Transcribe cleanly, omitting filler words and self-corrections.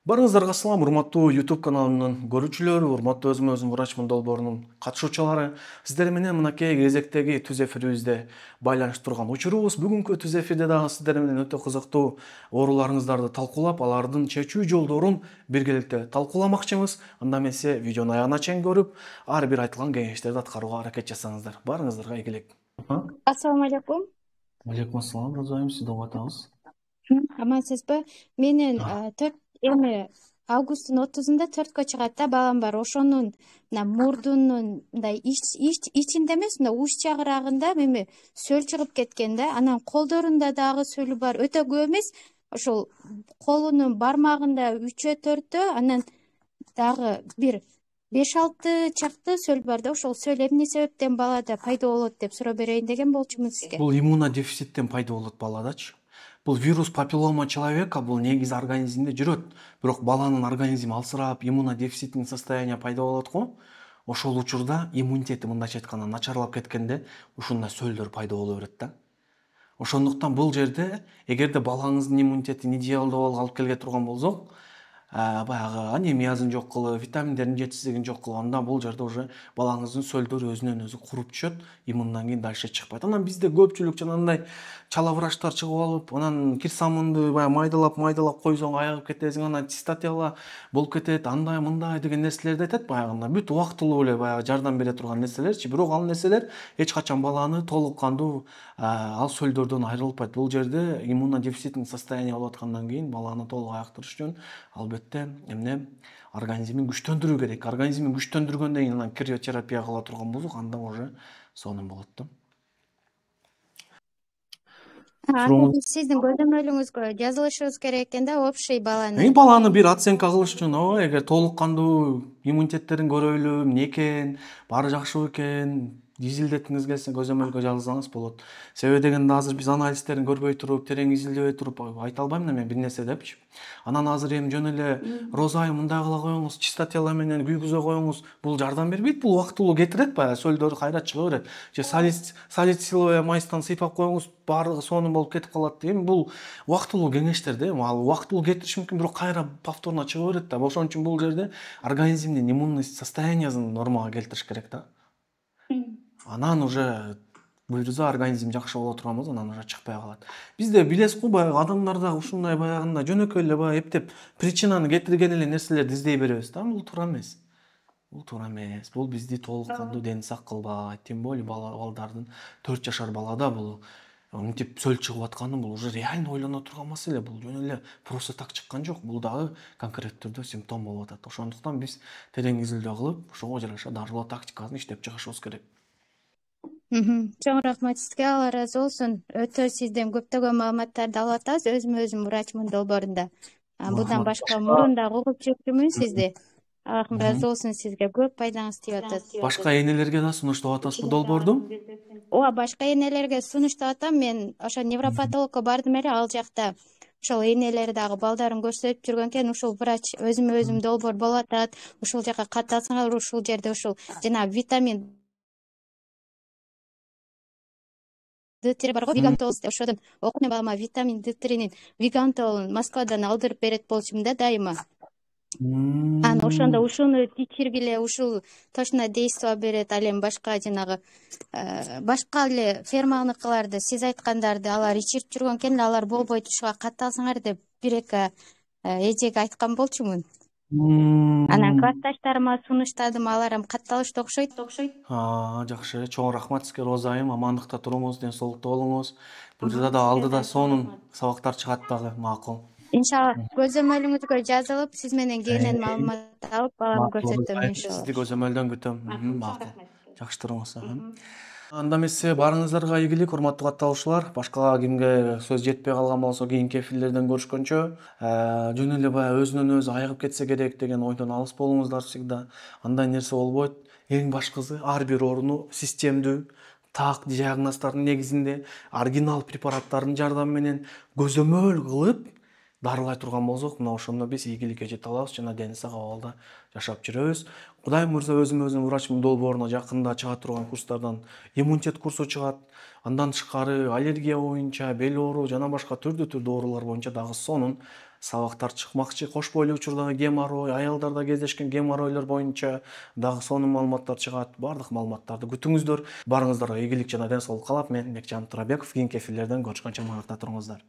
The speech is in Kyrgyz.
Барыңыздарга салам, урматтуу YouTube каналымдын көрүүчүлөрү, урматтуу өзүм врачмын долбоорунун катышуучулары. Сиздер менен мынакей кезектеги түз эфирибизде байланышып турган учурубуз. Бүгүнкү түз эфирде дагы сиздер менен өтө кызыктуу ооруларыңыздарды талкуулап, алардын чечүү жолдорун биргеликте талкууламакчыбыз. Анда эмесе видеону аягына чейин көрүп, ар бир айтылган кеңештерди аткарууга аракет жасаңыздар. Барыңыздарга ийгилик. Assalomu alaykum. Алейкум ассалам, Розайым, сизди угуп атабыз. Амансызбы? Менин эми августтун 30-unda 4-кө чыгат да балам бар. Ошонун мына мурдунун мындай ичинде эмес, мына уч чагырагында эми сөл чыгып кеткен да. Анан колдорунда дагы сөлү бар. Өтө көп эмес. Ошол колунун бармагында 3-4, анан дагы бир 5-6 чакты сөл бар да. Ошол сөл эмне себептен балада пайда болот деп суроо берейин деген болчумун сизге. Бул иммунодефициттен пайда болот баладачы. Бул вирус папиллома человека, бул негизи организмде жүрөт. Бирок баланын организми алсырап, иммунодефицитный состояние пайда болот го. Ошол учурда иммунитети мындайча айтканда начарлап кеткенде ушундай сөлдөр пайда боло берет да. Ошондуктан бул жерде эгерде балаңыздын иммунитетин идеалдуу алып келе турган болсок, баягы анемиясын жок кылып, витаминдердин жетишсиздигин жок кылып, анда бул жерде уже балаңыздын сөлдөрү өзүнөн өзү куруп түшөт, иммундан кийин дальше чыкпайт. Анан бизде көпчүлүк жанагындай чала врачтар чыгып алып, анан кирсамынды баягы майдалап койсоң айыгып кетесиң, анан цистатела болуп кетет, андай мындай деген нерселерди айтат баягында. Бүт убактылуу эле баягы жардам бере турган нерселерчи, бирок ал нерселер эч качан баланы толук кандуу ал сөлдөрдөн айрылтпайт. Бул жерде иммунодефицитный состояние болуп аткандан кийин баланы толук айыктырыш үчүн албетте эмне организмин күчтөндүрүү керек. Организмин күчтөндүргөндөн кийин анан криотерапия кыла турган болсок, анда уже сонун болот да. Сиздин көзөмөлүңүзгө жазылышыбыз керек экен да, общий баланы. Баланы бир оценка кылыш үчүн, ооба, эгер толук кандуу иммунитеттерин көрөйлү, эмне экен, баары жакшыбы экен, изилдеткиңиз келсе көзөмөлгө жазылсаңыз болот. Себеби дегенде азыр биз анализтерин көрбөй туруп, терең изилдебей туруп айта албайм да мен бир нерсе депчи. Анан азыр эми жөн эле розайым мындай кыла коюңуз, чистотела менен күйгүзө коюңуз, бул жардам бербейт. Бул убактылуу кетирет, баягы сөлдөр кайра чыга берет. Же салициловый мазьтан сыйпап коюңуз, баардыгы сонун болуп кетип калат деген. Бул убактылуу кеңештер да, ал убактылуу кетириш мүмкүн, бирок кайра повторно чыга берет да. Ошон үчүн бул жерде организмдин иммунный состояниясын нормага келтириш керек да. Анан уже буюрса организм жакшы боло турган болсо, анан уже чыкпай калат. Бизде билесиз го, баягы адамдарда ушундай баягындай жөнөкөй эле баягы эптеп причинаны кетирген эле нерселерди издей беребиз да. Бул туура эмес. Бул туура эмес. Бул бизди толук кандуу дени сак кылбайт. Тем более балдардын 4 жашар балада бул мынтип сөл чыгып атканы бул уже реально ойлоно турган маселе. Бул жөн эле просто так чыккан жок. Бул дагы конкрет түрдө симптом болуп атат. Ошондуктан биз терең изилдөө кылып, ошого жараша дарылоо тактикасын иштеп чыгышыбыз керек. Чоң рахмат сизге, Алла ыраазы болсун. Өтө сизден көптөгөн маалыматтарды алып атабыз. Өзүм врачмын долбоорунда. Bundan башка мурун дагы угуп жүрчүмүн сизди. Аллахым ыраазы болсун сизге, көп пайдаңыз тийип атат. Башка энелерге да сунуштап атасызбы долбоорду? Ооба, башка энелерге сунуштап атам. Мен ошо невропатологко бардым эле, ал жакта ошол энелер дагы балдарын көрсөтүп жүргөн экен. Ушул врач өзүм долбоор болуп атат. Ушул жака катталсаңар, ушул жерде ушул жана витамин D3 бар го, Вигантол. Ошодон окуп мен балама витамин D3-нин Вигантолун Москвадан алдырып берет болчумун да дайыма. Анан ошондо ушуну ичиргиле, ушул точно действо берет. Ал эми башка жанагы башка эле ферманыкыларды, сиз айткандарды алар ичирип жүргөн экен, алар болбойт, ушуга катталсаңар деп бир-эки эжеге айткан болчумун. Анан классташтарыма сунуштадым, аларым катталышты окшойт. Жакшы. Чоң рахмат сизге, Розайым. Амандыкта туруңуз, ден соолукта болуңуз. Буюрса да алдыда сонун сабактар чыгат дагы, макул. Иншалла көзөмөлүңүзгө жазылып, сиз менен кенен маалымат алып, баламды көрсөтөм иншалла. Сизди көзөмөлдөн күтөм. Макул. Жакшы туруңуз. Анда эмесе барыңыздарга ийгилик, урматтуу катталуучулар. Башка кимге сөз жетпей калган болсо, кийинки эфирлерден көрүшкөнчө, жөн эле баягы өзүнөн өзү айыгып кетсе керек деген ойдон алыс болуңуздар всегда. Андай нерсе болбойт. Эң башкысы ар бир ооруну системдүү, так диагноздордун негизинде, оригинал препараттардын жардамы менен көзөмөл кылып дарылай турган болсок, мына ошондо биз ийгиликке жете алабыз жана дени сак абалда жашап жүрөбүз. Кудайым буйрса өзүм врачмын долбооруна жакында чыга турган курстардан иммунитет курсу чыгат. Андан тышкары аллергия боюнча, бел оору жана башка түрдүү оорулар боюнча дагы сонун сабактар чыкмакчы. Кош бойлуу учурдагы геморрой, аялдарда кездешкен геморройлор боюнча дагы сонун маалыматтар чыгат. Бардык маалыматтарды күтүңүздөр. Барыңыздарга ийгилик жана ден соолук каалап, мен Мекжан Турабеков кийинки эфирлерден көрүшкөнчө маңакта туруңуздар.